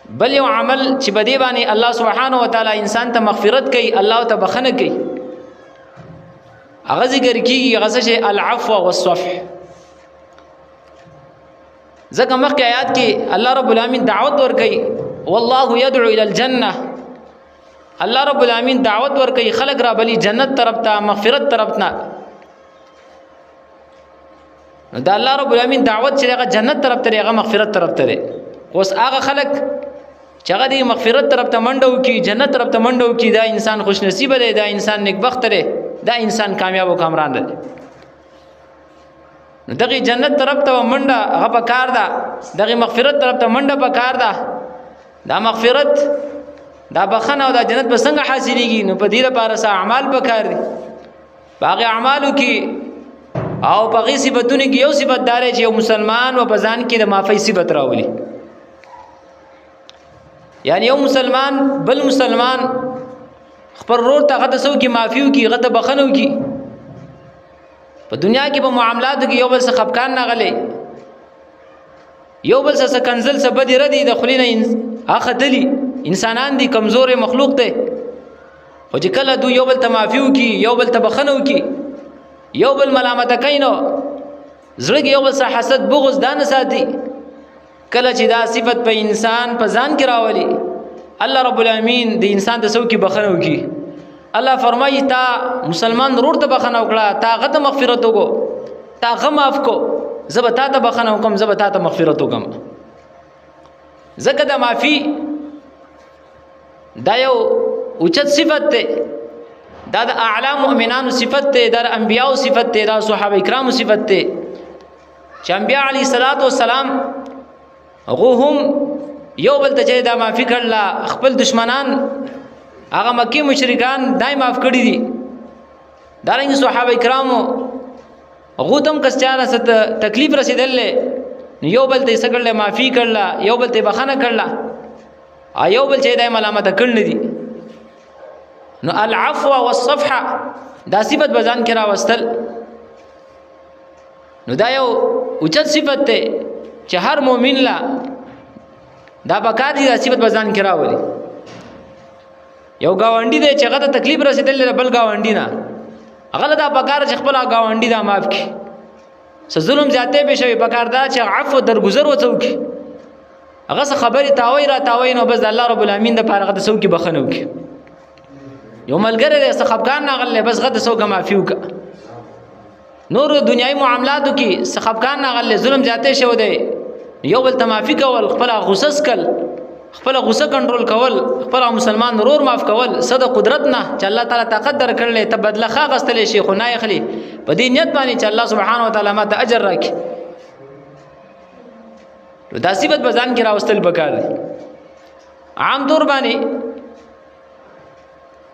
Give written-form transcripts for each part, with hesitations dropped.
بل یو عمل چې بدی باندې الله سبحانه و تعالی انسان ته مغفرت کوي، الله ته بخنه کوي، هغه ذکر کیږي، هغه څه العفو والصفح. ځکه مخکې آیات کې الله رب العالمین دعوت ورکوي، والله يدعو الى الجنه. الله رب العالمین دعوت ورکوي خلق را بلی جنت طرف ته، مغفرت طرف ته. دا الله رب العالمین دعوت چې هغه جنت طرف ته، هغه مغفرت طرف ته دی. اوس هغه خلق چې هغه دی مغفرت طرف ته منډه وکي، جنت طرف ته منډه وکي، دا انسان خوش نصیب دی، دا انسان نیکبخت دی، دا انسان کامیاب او کامران دی. نو دغه جنت طرف ته منډه هغه په کار ده، دغه مغفرت طرف ته منډه په کار ده. دا مغفرت، دا بخنه او دا جنت به څنګه حاصلېږي؟ نو په دې لپاره څه اعمال په کار دي. باغ اعمالو کې او باغ صفاتونو کې یو صفت دار چې یو مسلمان و په ځان کې د معافی صفت راولي. یعنی یو مسلمان بل مسلمان خپل رور ته غته سو کې معافیو کې غته بخنو کې. په دنیا کې په معاملاتو کې یو بل څه خپکان نه غلې، یو بل څه کنزل څه بدی ردی د خلینه اخه دلی. انسانان دي کمزور مخلوق ته، خو چې کله دو یو بل ته معافیو کې، یو بل ته بخنو کې، یو بل ملامت کینو، زړه کې یو بل څه حسد بغض دان ساتي. کله چې دا صفت په انسان په ځان کې راولي، الله رب العالمین د انسان د سو کې بخنو کې. الله فرمایي تا مسلمان ضرور ته بخنه وکړه، تا غته مغفرت وکړه، تا غ معاف کو، زب تا ته بخنه وکم، زب تا ته مغفرت وکم. زکه د معافي دا یو اوچت صفت ده، دا د اعلی مؤمنانو صفت ده، دا د انبیاء صفت ده، دا صحابه کرام صفت ده. چې انبیاء علی صلوات و سلام هغه هم یو بل ته چې دا معافي کړل، خپل دشمنان هغه مکی مشرکان دای معاف کړی دي. دارنګ صحابه کرامو هغه تم کس چاره ست تکلیف رسیدلې، یو بل ته سګړل معافي کړل، یو بل ته بخنه کړل، یو بل چې دای ملامت کړل دي. نو العفو والصفح دا صفت بزان کرا وستل، نو دا یو اوچت صفت ته چې هر مؤمن لا دا بکار دي، دا صفت بزان کرا ولي. یو گاونډي دی چې هغه ته تکلیف رسیدلې بل گاونډي نه، هغه دا بکار چې خپل گاونډي دا معاف کړي. څه ظلم زیاته به شوی بکار دا چې عفو درگذر وڅوکي، هغه څه خبري تاوي را تاوي نو بس الله رب العالمین د پاره غته سو کې بخنو کې. یو ملګری دې څه خفقان نه غلې بس غته سو کې معافي وکړه. نور دنیاي معاملاتو کې څه خفقان نه غلې ظلم زیاته شو دی، یو بل ته معافي کول، خپل غصص کول، خپل غصه کنټرول کول، خپل مسلمان ضرور معاف کول، صد قدرت نه چې الله تعالی طاقت درکړلې ته بدله خا غستلې شي خو نه يخلي په دې نیت باندې چې الله سبحانه و تعالی ماته اجر راکړي. دا صفت بزان کې راوستل بکار دي. عام طور باندې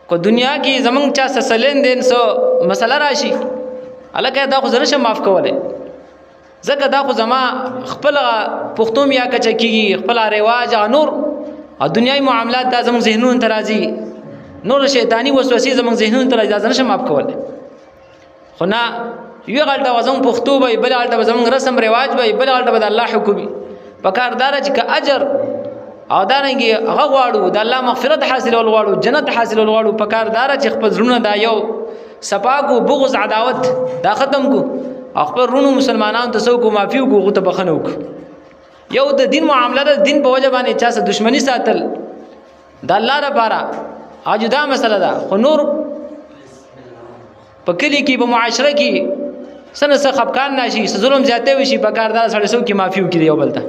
کو دنیا کې زمونږ چا سسلین دین سو مسله راشي، الکه دا خو زره شه معاف کوله، زکه دا خو زما خپل پښتوم یا کچ کیږي، خپل رواج نور او دنیاي معاملات دا زموږ ذهنونو ته راځي، نور شیطانی وسوسې زموږ ذهنونو ته راځي، دا زره شه معاف کوله. خو نه یو غلطه وزم پښتو به بل غلطه زموږ رسم رواج به بل غلطه به الله حکومي پکاردار چې که اجر او دانګي هغه غواړو د الله مغفرت حاصلول غواړو، جنت حاصلول غواړو، پکاردار چې خپل زړونه دا یو صفاکو بغض عداوت دا ختم کو، خپل رونو مسلمانانو ته سو کو معافي کو غو ته بخنو کو. یو د دین معاملات د دین په وجه باندې چا سره دښمنی ساتل د الله لپاره اجدا مسله ده. خو نور په کلی کې په معاشره کې سنه څه خپکان نشي، ظلم زیاته وشي، پکاردار سره سو کې معافي وکړي یو بلته.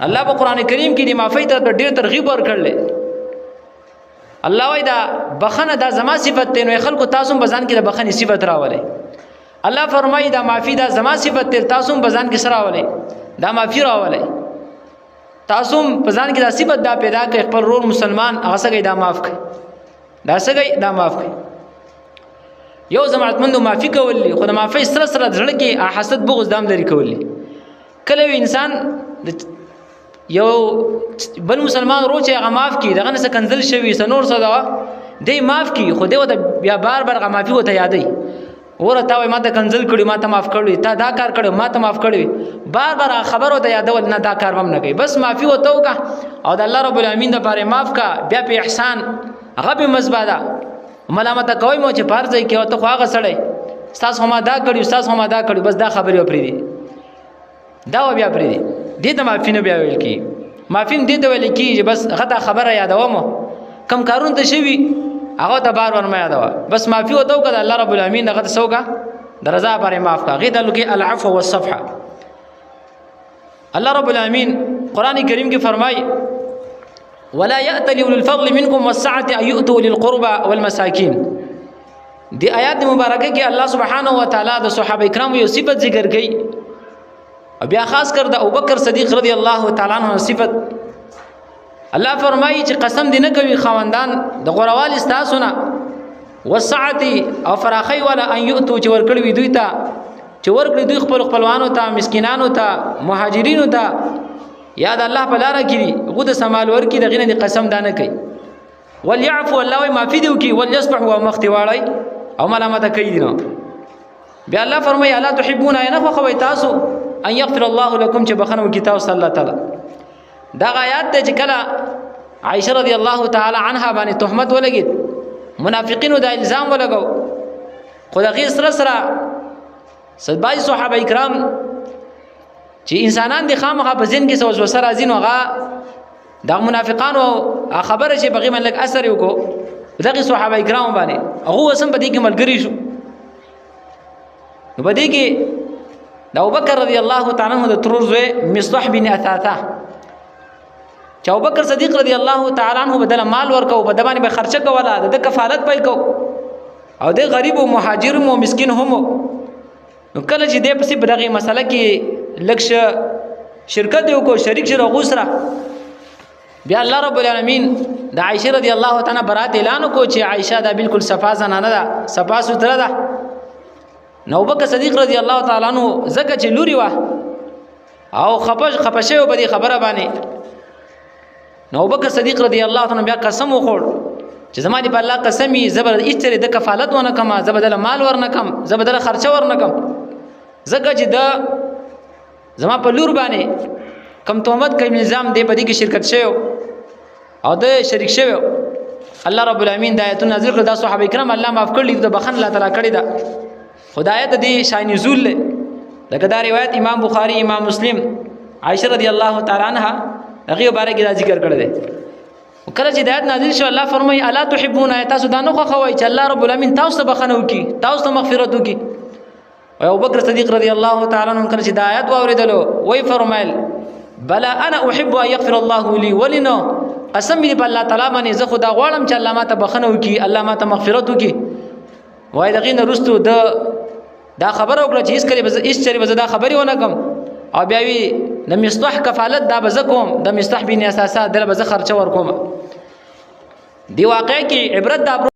الله په قران کریم کې د معافی ته ډېر ترغیب ورکړل. الله وای دا بخنه دا زما صفت ته، نو خلکو تاسو بزان کې د بخنه صفت راولې. الله فرمایي دا معافی دا زما صفت ته، تاسو بزان کې سره راولې، دا معافی راولې. تاسو بزان کې دا صفت دا پیدا کړئ، خپل رور مسلمان هغه څنګه دا معاف کړئ، دا څنګه دا معاف کړئ. یو زمعتمندو معافی کولی، خو د معافی سره سره ځړ کې حسد بغض دام لري کولی. کله انسان یو بل مسلمان روچه هغه معاف کی، دغه نه کنزل شوی سنور صدا دی معاف کی، خو دی وته بیا بار بار هغه معافی وته یادای. ورته وای ما ته کنزل کړي ما ته معاف کړي تا دا کار کړو ما ته معاف کړي بار بار خبرو ته یادول نه دا کار هم نه کوي بس معافي وته وکا او د الله رب العالمین د پاره معاف کا بیا په احسان هغه به مزبادا ملامت کوي مو چې پار ځای کې وته خو هغه سړی استاد هم دا کړی استاد هم دا کړی بس دا خبرې وپری دي دا بیا پری دي دې ته معافي نه بیا ویل کی معافي دې ته ویل کی چې بس غته خبره یادوم کم کارون ته شوی هغه ته بار ور ما یادوا بس معافي وته وکړه الله رب العالمین هغه سوګه درزا پاره معاف کا غیدا لګي العفو والصفح الله رب العالمین قران کریم کې فرمای ولا يأتل أولو الفضل منكم والسعة أن يؤتوا للقربى والمساكين دی آیات مبارکه کې الله سبحانه و تعالی د صحابه کرام یو صفت ذکر کړي بیا خاص کر د ابوبکر صدیق رضی الله تعالی عنہ صفت الله فرمایي چې قسم دې نه کوي خواندان د غوروال استاسونه والسعه او فراخي ولا ان يؤتوا چې ورکړي وي دوی ته چې ورکړي دوی خپل خپلوانو ته مسکینانو ته مهاجرینو ته یاد الله په لار کې غو د سمال ورکی د غینه قسم دانه کوي وليعفو الله ما فی دیو کی وليصبح ومختواړی او ملامت کوي دینو بیا الله فرمایي الا تحبون ان خو تاسو ان يغفر الله لكم چې بخنو کی تاسو الله تعالی دا آیات ته چې کله عائشه رضی الله تعالی عنها باندې تهمت ولګید منافقینو دا الزام ولګو خدای سره سره سبای صحابه کرام چې انسانان د خامخا په ځین کې سوځ وسره ازین وغه دا منافقانو خبره چې بغي من لک اثر وکړو دغه صحابه کرام باندې هغه وسم په دې کې ملګری شو نو په دې کې د ابوبکر رضی الله تعالی عنہ د ترورزوی مصطح بن اثاثه چې ابوبکر صدیق رضی الله تعالی عنہ بدل مال ورکو په دمانه به خرچه کوله د کفالت پای کو او د غریب او مهاجر او مسکین هم نو کله چې دې پسې بدغه مسله کې لکه شرکت یو کو شریک شره غوسره بیا الله رب العالمین د عائشه رضی الله تعالی برات اعلان کو چې عائشه دا بالکل صفا زنانه ده صفا ستره ده نو ابوبکر صدیق رضی الله تعالی عنہ زکه چې لوري وا او خپشه په دې خبره باندې نو ابوبکر صدیق رضی الله تعالی بیا قسم وخور چې زما دې په الله قسمی زبر ایستره د کفالت ونه کما زبدل مال ورنه کم زبدل خرچه ورنه کم زکه چې د زما په لور باندې کم تهمت کوي نظام دی په دې کې شرکت شوی او د شریک شوی الله رب العالمین د آیتونو نازل کړ د صحابه کرام الله معاف کړل د بخن الله تعالی کړی دا خدایت دې شای نزول له لکه دا روایت امام بخاری امام مسلم عائشه رضی الله تعالی عنها هغه مبارک دا ذکر کړی دی کله چې د آیت نازل شو الله فرمایي الا تحبون تاسو دا نه خوښوي چې الله رب العالمین تاسو ته بخنه وکي تاسو ته مغفرت وکي او ابوبکر صدیق رضی الله تعالی عنہ کله چې د آیت واوریدلو وای فرمایل بلا انا احب ان يغفر الله لي ولنا قسم دې په الله تعالی باندې زه خدا غواړم چې الله ماته بخنه وکي الله ماته مغفرت وکي وای دغه نرستو دا خبر وکړه چې هیڅ کله هیڅ چری به دا خبري ونه کوم او بیا وی د مصطح کفالت دا بزکوم د مصطح بن اساسات دل بز خرچه ور کوم دی واقع کې عبرت دا